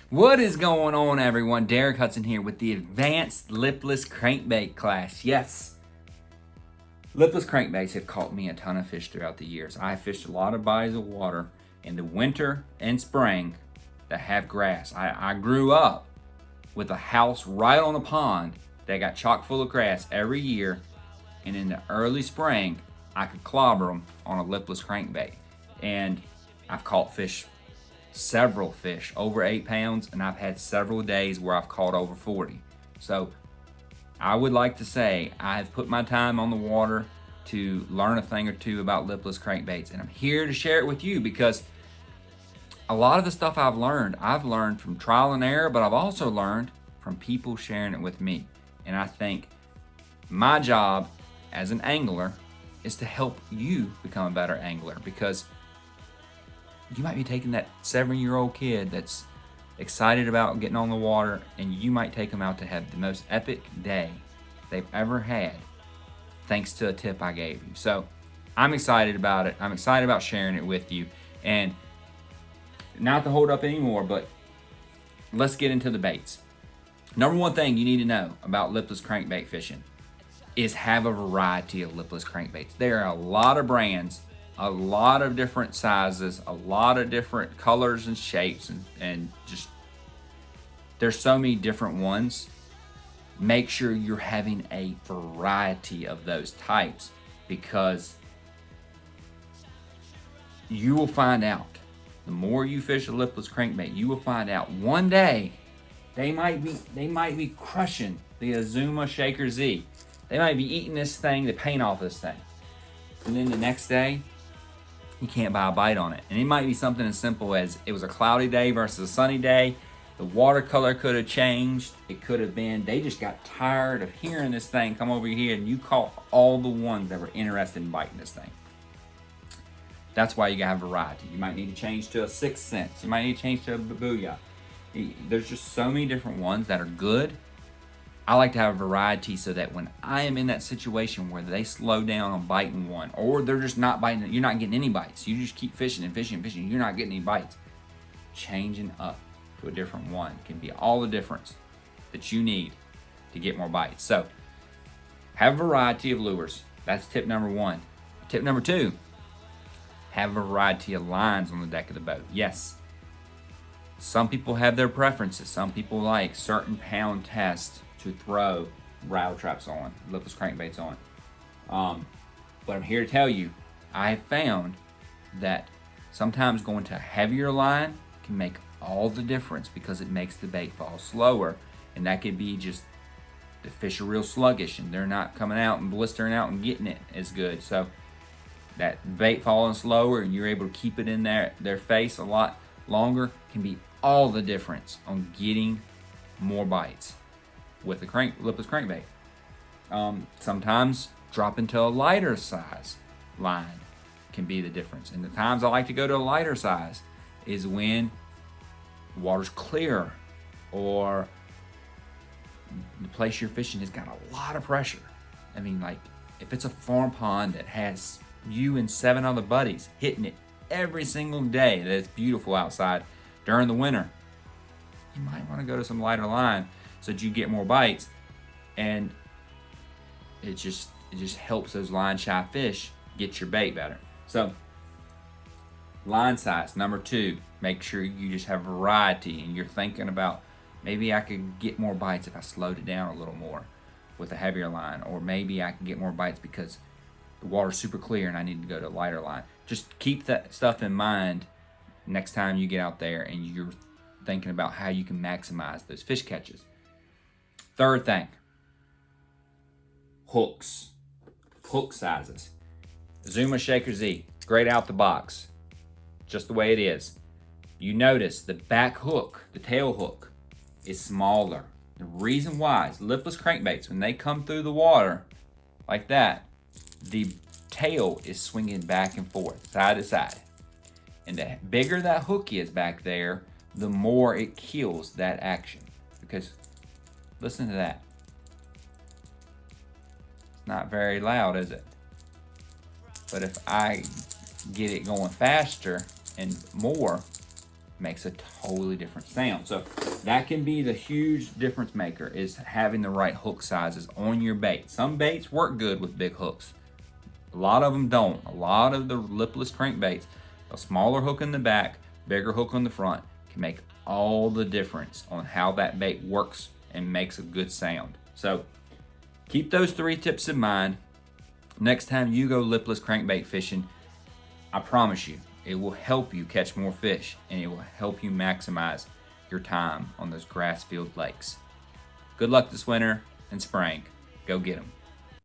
What is going on, everyone? Derek Hudson here with the Advanced Lipless Crankbait class. Yes, lipless crankbaits have caught me a ton of fish throughout the years. I fished a lot of bodies of water in the winter and spring that have grass. I grew up with a house right on a pond that got chock full of grass every year, and in the early spring, I could clobber them on a lipless crankbait. And I've caught several fish over 8 pounds, and I've had several days where I've caught over 40. So I would like to say I've put my time on the water to learn a thing or two about lipless crankbaits, and I'm here to share it with you because a lot of the stuff I've learned from trial and error, but I've also learned from people sharing it with me. And I think my job as an angler is to help you become a better angler, because you might be taking that 7-year-old kid that's excited about getting on the water, and you might take them out to have the most epic day they've ever had thanks to a tip I gave you. So I'm excited about it. I'm excited about sharing it with you. And not to hold up anymore, but let's get into the baits. Number one thing you need to know about lipless crankbait fishing is have a variety of lipless crankbaits. There are a lot of brands, a lot of different sizes, a lot of different colors and shapes, and just there's so many different ones. Make sure you're having a variety of those types, because you will find out, the more you fish a lipless crankbait, you will find out one day they might be crushing the Azuma Shaker Z. They might be eating this thing, the paint off this thing. And then the next day, you can't buy a bite on it. And it might be something as simple as it was a cloudy day versus a sunny day. The watercolor could have changed. It could have been they just got tired of hearing this thing come over here, and you caught all the ones that were interested in biting this thing. That's why you gotta have variety. You might need to change to a 6th Sense. You might need to change to a Booyah. There's just so many different ones that are good. I like to have a variety so that when I am in that situation where they slow down on biting one, or they're just not biting, you're not getting any bites. You just keep fishing and fishing and fishing. You're not getting any bites. Changing up to a different one can be all the difference that you need to get more bites. So have a variety of lures. That's tip number one. Tip number two, have a variety of lines on the deck of the boat. Yes, some people have their preferences. Some people like certain pound tests to throw rattle traps on, lipless crankbaits on. But I'm here to tell you, I have found that sometimes going to a heavier line can make all the difference, because it makes the bait fall slower. And that could be just the fish are real sluggish and they're not coming out and blistering out and getting it as good. So that bait falling slower and you're able to keep it in their face a lot longer can be all the difference on getting more bites with the lipless crankbait. Sometimes dropping to a lighter size line can be the difference. And the times I like to go to a lighter size is when the water's clear, or the place you're fishing has got a lot of pressure. I mean, like if it's a farm pond that has you and 7 other buddies hitting it every single day, that it's beautiful outside during the winter, you might want to go to some lighter line so that you get more bites. And it just helps those line shy fish get your bait better. So line size, number 2, make sure you just have variety, and you're thinking about, maybe I could get more bites if I slowed it down a little more with a heavier line, or maybe I can get more bites because the water's super clear and I need to go to a lighter line. Just keep that stuff in mind next time you get out there and you're thinking about how you can maximize those fish catches. Third thing, hooks. Hook sizes. Azuma Shaker Z, great out the box, just the way it is. You notice the back hook, the tail hook, is smaller. The reason why is lipless crankbaits, when they come through the water like that, the tail is swinging back and forth, side to side. And the bigger that hook is back there, the more it kills that action. Because listen to that. It's not very loud, is it? But if I get it going faster and more, makes a totally different sound. So that can be the huge difference maker, is having the right hook sizes on your bait. Some baits work good with big hooks. A lot of them don't. A lot of the lipless crankbaits, a smaller hook in the back, bigger hook on the front, can make all the difference on how that bait works and makes a good sound. So keep those 3 tips in mind. Next time you go lipless crankbait fishing, I promise you, it will help you catch more fish, and it will help you maximize your time on those grass-filled lakes. Good luck this winter and spring. Go get them.